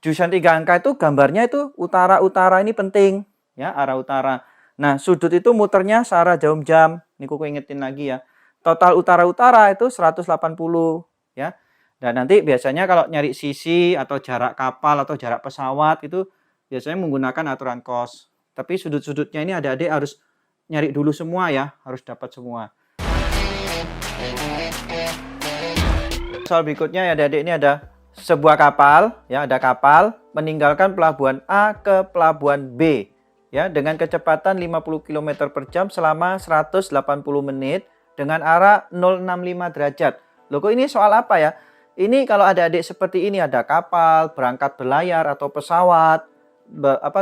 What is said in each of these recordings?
jurusan 3 angka itu gambarnya itu utara-utara ini penting ya, arah utara. Nah, sudut itu muternya searah jarum jam. Ini Koko ingetin lagi ya. Total utara-utara itu 180 ya. Dan nanti biasanya kalau nyari sisi atau jarak kapal atau jarak pesawat itu biasanya menggunakan aturan cos. Tapi sudut-sudutnya ini adik-adik harus nyari dulu semua ya, harus dapat semua. Soal berikutnya ya adik-adik, ini ada sebuah kapal ya, ada kapal meninggalkan pelabuhan A ke pelabuhan B ya dengan kecepatan 50 km per jam selama 180 menit dengan arah 065 derajat. Loh, kok ini soal apa ya? Ini kalau adik-adik seperti ini, ada kapal berangkat berlayar atau pesawat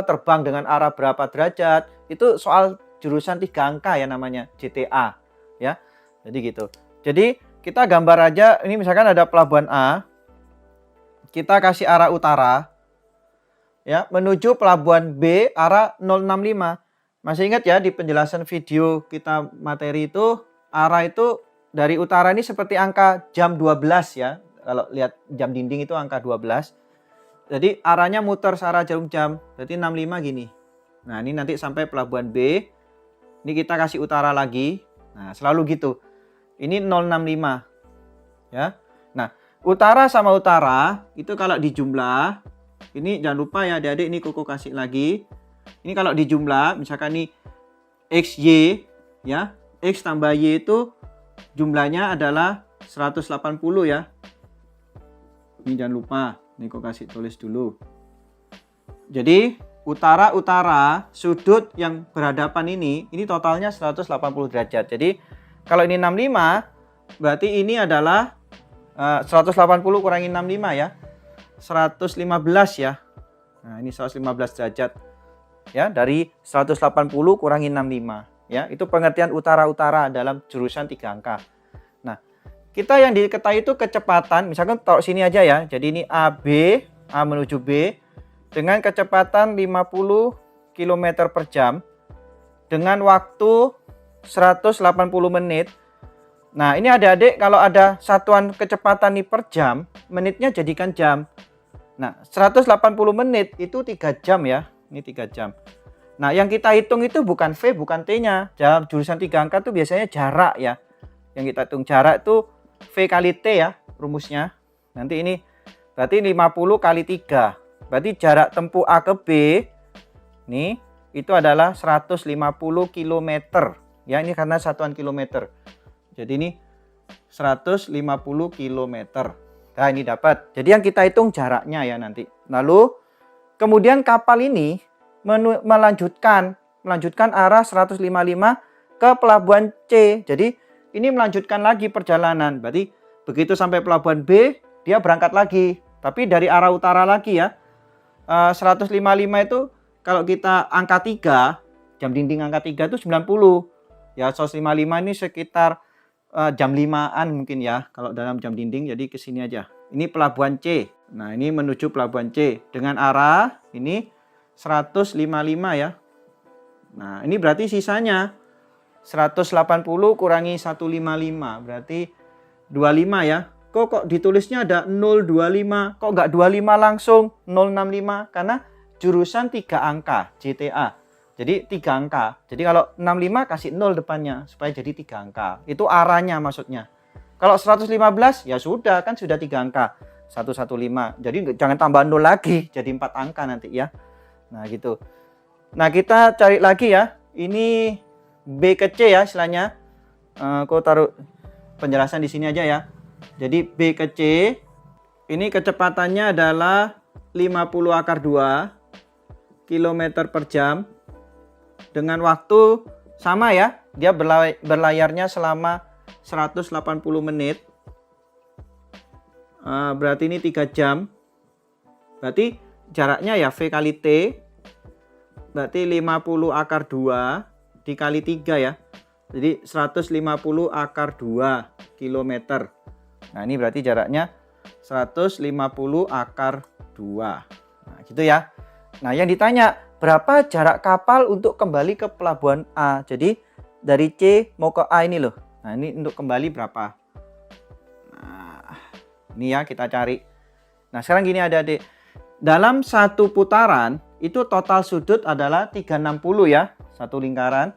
terbang dengan arah berapa derajat, itu soal jurusan 3 angka ya, namanya GTA ya. Jadi gitu. Jadi kita gambar aja, ini misalkan ada pelabuhan A, kita kasih arah utara ya, menuju pelabuhan B arah 065. Masih ingat ya di penjelasan video kita materi itu, arah itu dari utara ini seperti angka jam 12 ya. Kalau lihat jam dinding itu angka 12. Jadi arahnya muter searah jarum jam. Berarti 65 gini. Nah, ini nanti sampai pelabuhan B. Ini kita kasih utara lagi. Nah, selalu gitu. Ini 065. Ya. Nah, utara sama utara itu kalau dijumlah, ini jangan lupa ya adik-adik, ini Koko kasih lagi. Ini kalau dijumlah, misalkan ini XY ya. X tambah Y itu jumlahnya adalah 180 ya. Ini jangan lupa, ini Koko kasih tulis dulu. Jadi utara-utara sudut yang berhadapan ini totalnya 180 derajat. Jadi kalau ini 65, berarti ini adalah 180 kurangi 65 ya. 115 ya. Nah, ini 115 derajat. Ya, dari 180 kurangi 65 ya. Itu pengertian utara-utara dalam jurusan 3 angka. Nah, kita yang diketahui itu kecepatan, misalkan taruh sini aja ya. Jadi ini A menuju B dengan kecepatan 50 km per jam dengan waktu 180 menit. Nah, ini adik-adik kalau ada satuan kecepatan nih per jam, menitnya jadikan jam. Nah, 180 menit itu 3 jam ya. Ini 3 jam. Nah, yang kita hitung itu bukan V, bukan T-nya. Dalam jurusan 3 angka itu biasanya jarak ya. Yang kita hitung jarak itu V kali T ya, rumusnya. Nanti ini berarti 50 kali 3. Berarti jarak tempuh A ke B nih itu adalah 150 km. Ya, ini karena satuan kilometer. Jadi ini 150 km. Nah, ini dapat. Jadi yang kita hitung jaraknya ya nanti. Lalu kemudian kapal ini melanjutkan arah 155 ke pelabuhan C. Jadi ini melanjutkan lagi perjalanan. Berarti begitu sampai pelabuhan B, dia berangkat lagi. Tapi dari arah utara lagi ya. 155 itu kalau kita angka 3, jam dinding angka 3 itu 90. Ya, 155 ini sekitar jam 5-an mungkin ya. Kalau dalam jam dinding, jadi ke sini aja. Ini pelabuhan C. Nah, ini menuju pelabuhan C. Dengan arah ini 155 ya. Nah, ini berarti sisanya 180 kurangi 155 berarti 25 ya. Kok ditulisnya ada 025? Kok nggak 25 langsung 065? Karena jurusan 3 angka GTA. Jadi 3 angka. Jadi kalau 65 kasih 0 depannya supaya jadi 3 angka. Itu arahnya maksudnya. Kalau 115 ya sudah, kan sudah 3 angka. 115. Jadi jangan tambah 0 lagi, jadi 4 angka nanti ya. Nah, gitu. Nah, kita cari lagi ya. Ini B ke C ya istilahnya. Aku taruh penjelasan di sini aja ya. Jadi B ke C ini kecepatannya adalah 50 akar 2 km per jam dengan waktu sama ya. Dia berlayarnya selama 180 menit. Berarti ini 3 jam. Berarti jaraknya ya V kali T. Berarti 50 akar 2 dikali 3 ya. Jadi 150 akar 2 km. Nah, ini berarti jaraknya 150 akar 2. Nah, gitu ya. Nah, yang ditanya berapa jarak kapal untuk kembali ke pelabuhan A. Jadi dari C mau ke A ini loh. Nah, ini untuk kembali berapa? Nah, ini ya kita cari. Nah, sekarang gini adik-adik. dalam satu putaran itu total sudut adalah 360 ya, satu lingkaran.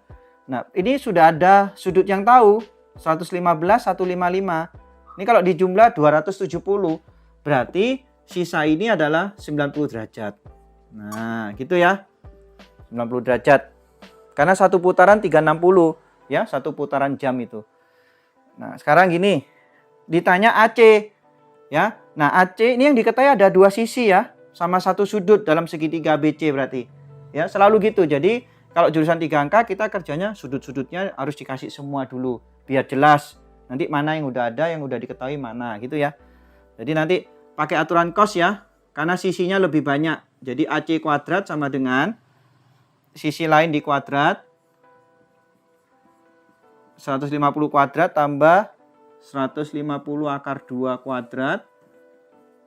Nah, ini sudah ada sudut yang tahu, 115, 155. Ini kalau dijumlah 270, berarti sisa ini adalah 90 derajat. Nah, gitu ya. 90 derajat. Karena satu putaran 360 ya, satu putaran jam itu. Nah, sekarang gini. Ditanya AC ya. Nah, AC ini yang diketahui ada dua sisi ya, sama satu sudut dalam segitiga ABC berarti. Ya, selalu gitu. Jadi, kalau jurusan 3 angka kita kerjanya sudut-sudutnya harus dikasih semua dulu biar jelas. Nanti mana yang udah ada, yang udah diketahui mana gitu ya. Jadi nanti pakai aturan cos ya, karena sisinya lebih banyak. Jadi AC kuadrat sama dengan sisi lain di kuadrat 150 kuadrat tambah 150 akar 2 kuadrat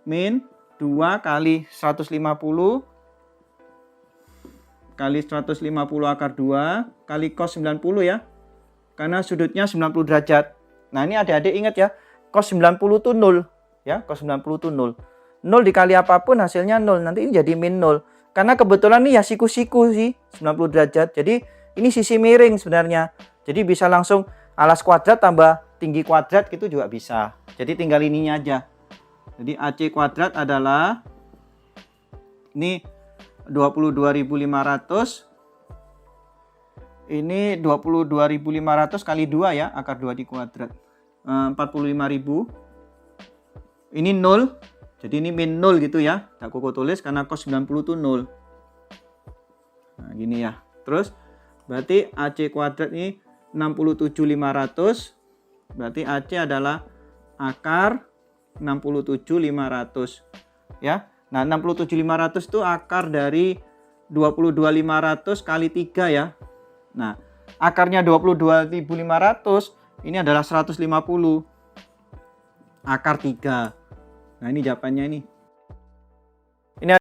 min 2 kali 150 kali 150 akar 2 kali cos 90 ya. Karena sudutnya 90 derajat. Nah, ini adik-adik ingat ya, cos 90 itu 0 ya, cos 90 itu 0. 0 dikali apapun hasilnya 0. Nanti ini jadi min 0. Karena kebetulan ini ya siku-siku sih 90 derajat. Jadi ini sisi miring sebenarnya. Jadi bisa langsung alas kuadrat tambah tinggi kuadrat gitu juga bisa. Jadi tinggal ininya aja. Jadi AC kuadrat adalah ini 22.500. Ini 22.500 kali 2 ya, akar 2 di kuadrat. 45.000. Ini 0. Jadi ini min 0 gitu ya. Tak Koko tulis karena cos 90 itu 0. Nah, gini ya. Terus berarti AC kuadrat ini 67.500. Berarti AC adalah akar 67.500 ya. Nah, 67.500 itu akar dari 22.500 kali 3 ya. Nah, akarnya 22.500 ini adalah 150 akar 3. Nah, ini jawabannya ini